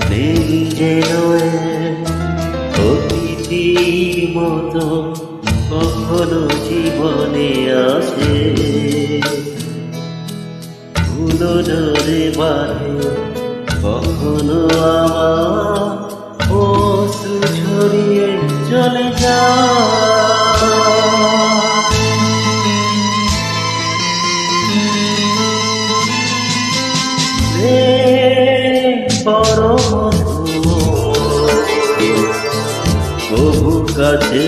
নেই যেন অতিথির মতো কখনো জীবনে আসে, ধুলো ঝরে বাড়ে কখনো আমার অশ্রু ছড়িয়ে চলে যায়। বড় মধুর বহু কাছে